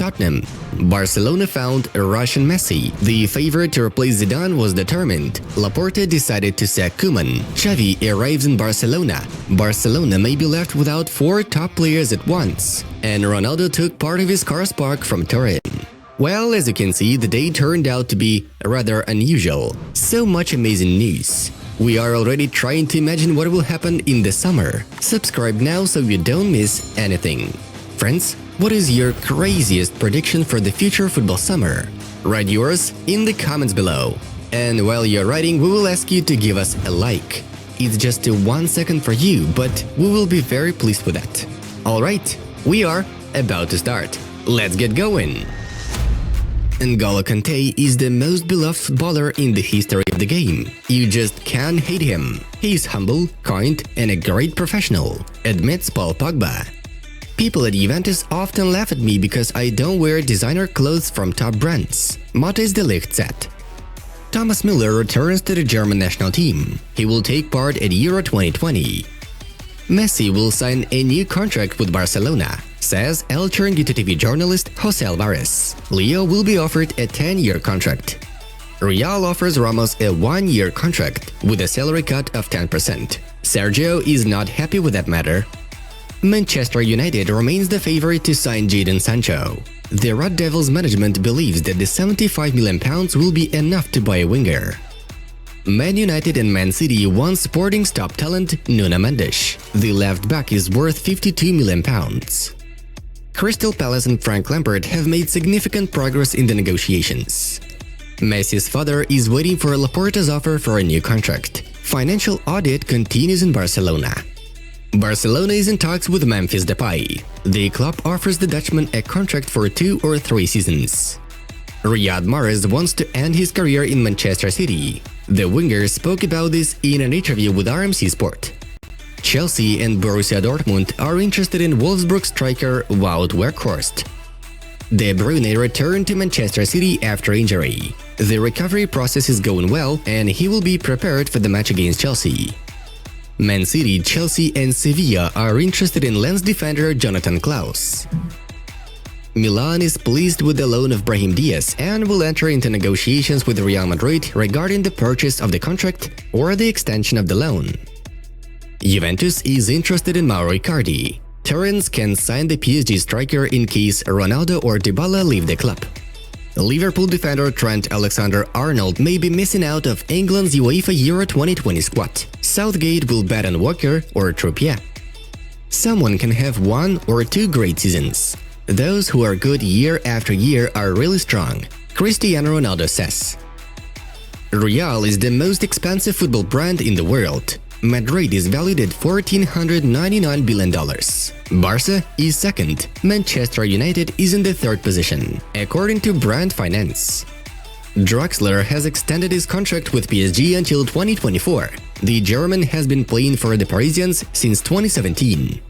Tottenham. Barcelona found Russian Messi. The favorite to replace Zidane was determined. Laporta decided to sack Koeman. Xavi arrives in Barcelona. Barcelona may be left without 4 top players at once. And Ronaldo took part of his car spark from Turin. Well, as you can see, the day turned out to be rather unusual. So much amazing news. We are already trying to imagine what will happen in the summer. Subscribe now so you don't miss anything. Friends, what is your craziest prediction for the future football summer? Write yours in the comments below. And while you're writing, we will ask you to give us a like. It's just 1 second for you, but we will be very pleased with that. Alright, we are about to start. Let's get going! N'Golo Kanté is the most beloved footballer in the history of the game. You just can't hate him. He's humble, kind, and a great professional, admits Paul Pogba. People at Juventus often laugh at me because I don't wear designer clothes from top brands, Matthijs de Ligt said. Thomas Müller returns to the German national team. He will take part at Euro 2020. Messi will sign a new contract with Barcelona, says El Chiringuito TV journalist Jose Alvarez. Leo will be offered a 10-year contract. Real offers Ramos a 1-year contract with a salary cut of 10%. Sergio is not happy with that matter. Manchester United remains the favorite to sign Jadon Sancho. The Red Devils management believes that the £75 million will be enough to buy a winger. Man United and Man City want Sporting's top talent Nuno Mendes. The left back is worth £52 million. Crystal Palace and Frank Lampard have made significant progress in the negotiations. Messi's father is waiting for Laporta's offer for a new contract. Financial audit continues in Barcelona. Barcelona is in talks with Memphis Depay. The club offers the Dutchman a contract for 2 or 3 seasons. Riyad Mahrez wants to end his career in Manchester City. The winger spoke about this in an interview with RMC Sport. Chelsea and Borussia Dortmund are interested in Wolfsburg striker Wout Weghorst. De Bruyne returned to Manchester City after injury. The recovery process is going well and he will be prepared for the match against Chelsea. Man City, Chelsea and Sevilla are interested in Lens defender Jonathan Klaus. Milan is pleased with the loan of Brahim Diaz and will enter into negotiations with Real Madrid regarding the purchase of the contract or the extension of the loan. Juventus is interested in Mauro Icardi. Turin can sign the PSG striker in case Ronaldo or Dybala leave the club. Liverpool defender Trent Alexander-Arnold may be missing out of England's UEFA Euro 2020 squad. Southgate will bet on Walker or Trippier. Someone can have 1 or 2 great seasons. Those who are good year after year are really strong, Cristiano Ronaldo says. Real is the most expensive football brand in the world. Madrid is valued at $1,499 billion. Barca is second. Manchester United is in the 3rd position, according to Brand Finance. Draxler has extended his contract with PSG until 2024. The German has been playing for the Parisians since 2017.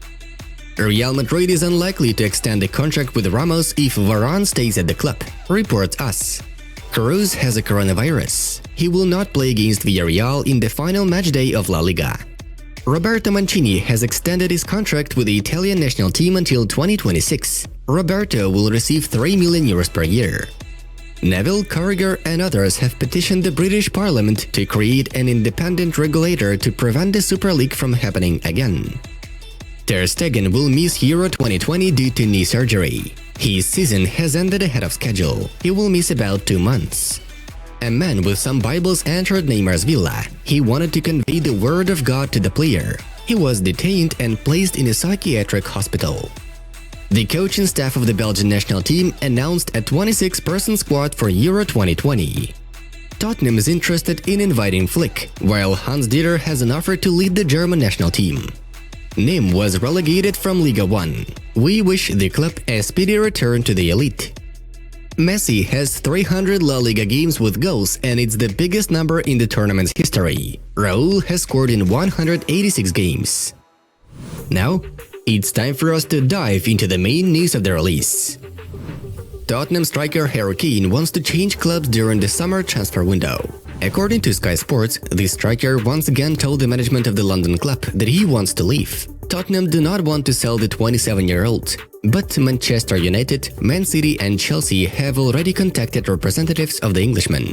Real Madrid is unlikely to extend the contract with Ramos if Varane stays at the club, reports AS. Kroos has a coronavirus. He will not play against Villarreal in the final matchday of La Liga. Roberto Mancini has extended his contract with the Italian national team until 2026. Roberto will receive €3 million per year. Neville, Carragher and others have petitioned the British Parliament to create an independent regulator to prevent the Super League from happening again. Ter Stegen will miss Euro 2020 due to knee surgery. His season has ended ahead of schedule. He will miss about 2 months. A man with some Bibles entered Neymar's villa. He wanted to convey the word of God to the player. He was detained and placed in a psychiatric hospital. The coaching staff of the Belgian national team announced a 26-person squad for Euro 2020. Tottenham is interested in inviting Flick, while Hans Dieter has an offer to lead the German national team. Nîmes was relegated from Liga 1. We wish the club a speedy return to the elite. Messi has 300 La Liga games with goals and it's the biggest number in the tournament's history. Raúl has scored in 186 games. Now, it's time for us to dive into the main news of the release. Tottenham striker Harry Kane wants to change clubs during the summer transfer window. According to Sky Sports, the striker once again told the management of the London club that he wants to leave. Tottenham do not want to sell the 27-year-old, but Manchester United, Man City and Chelsea have already contacted representatives of the Englishman.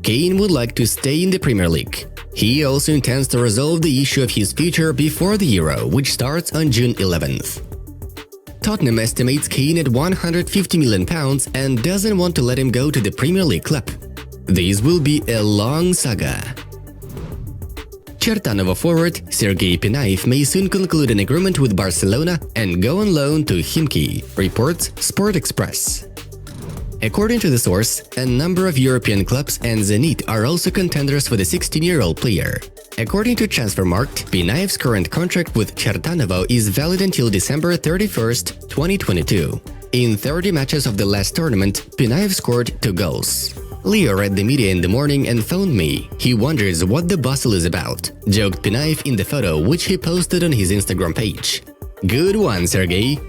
Kane would like to stay in the Premier League. He also intends to resolve the issue of his future before the Euro, which starts on June 11th. Tottenham estimates Kane at £150 million and doesn't want to let him go to the Premier League club. This will be a long saga. Chertanovo forward Sergei Pinayev may soon conclude an agreement with Barcelona and go on loan to Khimki, reports Sport Express. According to the source, a number of European clubs and Zenit are also contenders for the 16-year-old player. According to Transfermarkt, Pinayev's current contract with Chertanovo is valid until December 31st, 2022. In 30 matches of the last tournament, Pinayev scored 2 goals. Leo read the media in the morning and phoned me. He wonders what the bustle is about, joked Pinayev in the photo which he posted on his Instagram page. Good one, Sergei!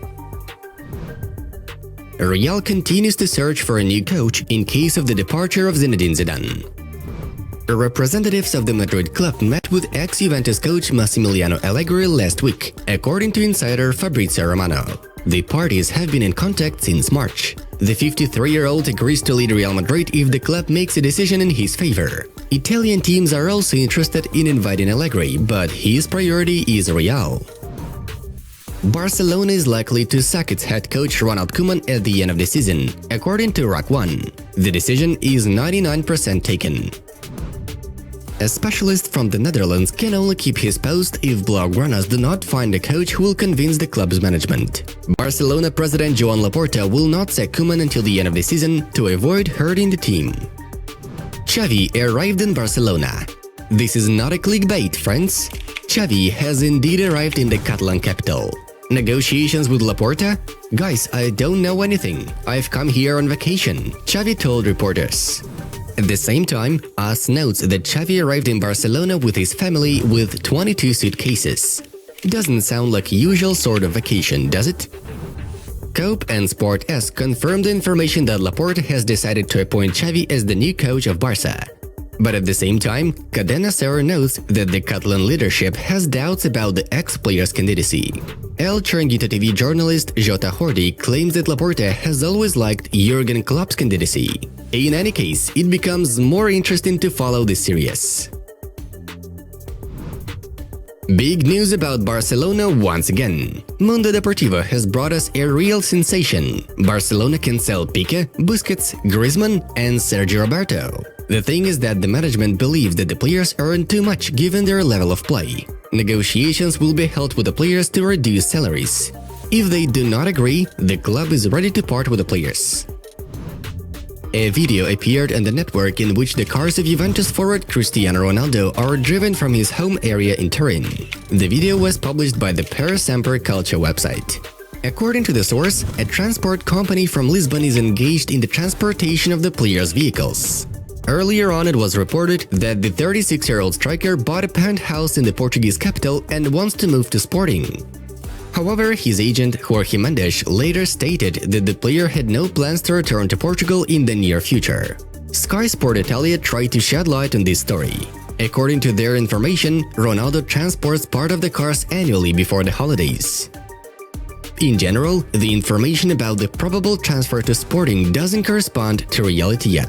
Real continues to search for a new coach in case of the departure of Zinedine Zidane. Representatives of the Madrid club met with ex-Juventus coach Massimiliano Allegri last week, according to insider Fabrizio Romano. The parties have been in contact since March. The 53-year-old agrees to lead Real Madrid if the club makes a decision in his favor. Italian teams are also interested in inviting Allegri, but his priority is Real. Barcelona is likely to sack its head coach Ronald Koeman at the end of the season, according to RAC 1. The decision is 99% taken. A specialist from the Netherlands can only keep his post if Blaugranas do not find a coach who will convince the club's management. Barcelona president Joan Laporta will not sack Koeman until the end of the season to avoid hurting the team. Xavi arrived in Barcelona. This is not a clickbait, friends. Xavi has indeed arrived in the Catalan capital. Negotiations with Laporta? Guys, I don't know anything. I've come here on vacation, Xavi told reporters. At the same time, AS notes that Xavi arrived in Barcelona with his family with 22 suitcases. Doesn't sound like a usual sort of vacation, does it? Cope and Sport S confirmed the information that Laporta has decided to appoint Xavi as the new coach of Barca. But at the same time, Cadena Ser notes that the Catalan leadership has doubts about the ex-player's candidacy. El Chiringuito TV journalist Jota Jordi claims that Laporta has always liked Jurgen Klopp's candidacy. In any case, it becomes more interesting to follow this series. Big news about Barcelona once again. Mundo Deportivo has brought us a real sensation. Barcelona can sell Piqué, Busquets, Griezmann and Sergio Roberto. The thing is that the management believes that the players earn too much given their level of play. Negotiations will be held with the players to reduce salaries. If they do not agree, the club is ready to part with the players. A video appeared on the network in which the cars of Juventus forward Cristiano Ronaldo are driven from his home area in Turin. The video was published by the Per Semper Culture website. According to the source, a transport company from Lisbon is engaged in the transportation of the players' vehicles. Earlier on, it was reported that the 36-year-old striker bought a penthouse in the Portuguese capital and wants to move to Sporting. However, his agent Jorge Mendes later stated that the player had no plans to return to Portugal in the near future. Sky Sport Italia tried to shed light on this story. According to their information, Ronaldo transports part of the cars annually before the holidays. In general, the information about the probable transfer to Sporting doesn't correspond to reality yet.